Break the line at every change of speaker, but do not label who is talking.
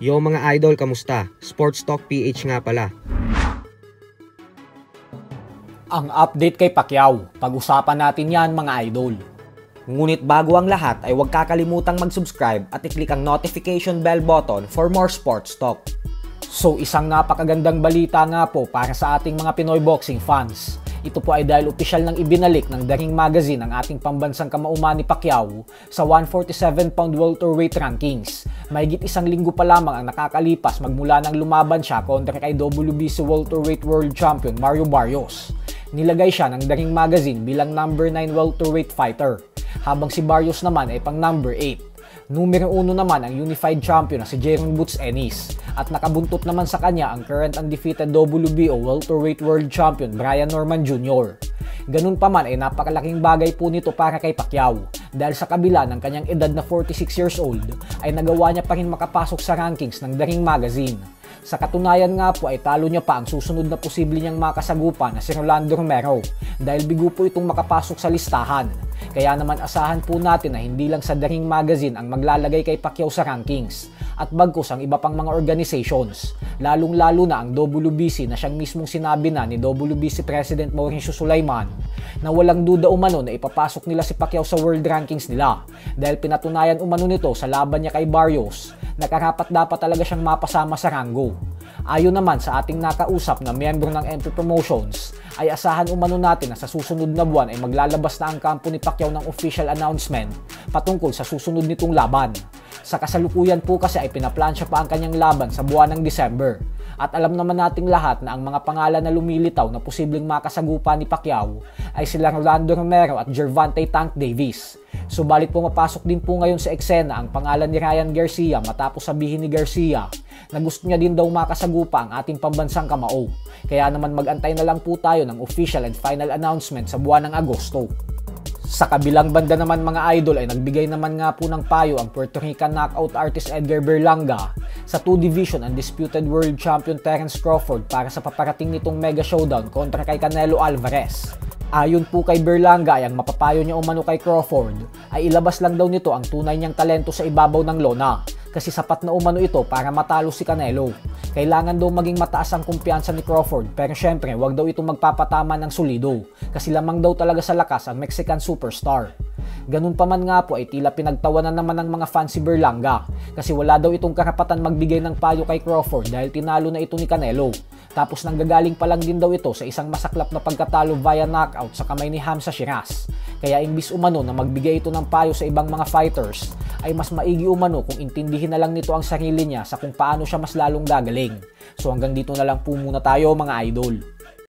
Yo mga idol, kamusta? Sports Talk PH nga pala.
Ang update kay Pacquiao, pag-usapan natin yan mga idol. Ngunit bago ang lahat ay huwag kakalimutang mag-subscribe at i-click ang notification bell button for more sports talk. So isang napakagandang balita nga po para sa ating mga Pinoy boxing fans. Ito po ay dahil opisyal nang ibinalik ng The Ring Magazine ang ating pambansang kamauman ni Pacquiao sa 147-pound welterweight rankings. Mahigit isang linggo pa lamang ang nakakalipas magmula nang lumaban siya kontra kay WBC welterweight world champion Mario Barrios. Nilagay siya ng The Ring Magazine bilang number 9 welterweight fighter, habang si Barrios naman ay pang number 8. Numero 1 naman ang unified champion na si Jaron Boots Ennis, at nakabuntot naman sa kanya ang current undefeated WBO welterweight world champion Brian Norman Jr. Ganun pa man ay napakalaking bagay po nito para kay Pacquiao dahil sa kabila ng kanyang edad na 46 years old ay nagawa niya pa rin makapasok sa rankings ng The Ring Magazine. Sa katunayan nga po ay talo niya pa ang susunod na posible niyang makasagupan na si Rolando Romero dahil bigo po itong makapasok sa listahan. Kaya naman asahan po natin na hindi lang sa The Ring Magazine ang maglalagay kay Pacquiao sa rankings at bagkus ang iba pang mga organizations, lalong-lalo na ang WBC na siyang mismong sinabi na ni WBC President Mauricio Sulaiman na walang duda umano na ipapasok nila si Pacquiao sa world rankings nila dahil pinatunayan umano nito sa laban niya kay Barrios na karapat dapat talaga siyang mapasama sa ranggo. Ayon naman sa ating nakausap na miyembro ng MP Promotions, ay asahan umano natin na sa susunod na buwan ay maglalabas na ang kampo ni Pacquiao ng official announcement patungkol sa susunod nitong laban. Sa kasalukuyan po kasi ay pinaplansya pa ang kanyang laban sa buwan ng December. At alam naman nating lahat na ang mga pangalan na lumilitaw na posibleng makasagupa ni Pacquiao ay sila Rolando Romero at Gervonta Tank Davis. Subalit pumapasok din po ngayon sa eksena ang pangalan ni Ryan Garcia matapos sabihin ni Garcia na gusto niya din daw makasagupa ang ating pambansang kamao. Kaya naman mag-antay na lang po tayo ng official and final announcement sa buwan ng Agosto. Sa kabilang banda naman mga idol ay nagbigay naman nga po ng payo ang Puerto Rican knockout artist Edgar Berlanga sa 2-division undisputed world champion Terence Crawford para sa paparating nitong mega showdown kontra kay Canelo Alvarez. Ayon po kay Berlanga ay ang mapapayo niya umano kay Crawford ay ilabas lang daw nito ang tunay niyang talento sa ibabaw ng lona kasi sapat na umano ito para matalo si Canelo. Kailangan daw maging mataas ang kumpiyansa ni Crawford pero syempre wag daw itong magpapatama ng solido kasi lamang daw talaga sa lakas ang Mexican superstar. Ganun pa man nga po ay tila pinagtawanan naman ng mga fans si Berlanga kasi wala daw itong karapatan magbigay ng payo kay Crawford dahil tinalo na ito ni Canelo. Tapos nanggagaling pa lang din daw ito sa isang masaklap na pagkatalo via knockout sa kamay ni Hamza Shiraz. Kaya imbis umano na magbigay ito ng payo sa ibang mga fighters, ay mas maigi umano kung intindihin na lang nito ang sarili niya sa kung paano siya mas lalong gagaling. So hanggang dito na lang po muna tayo mga idol.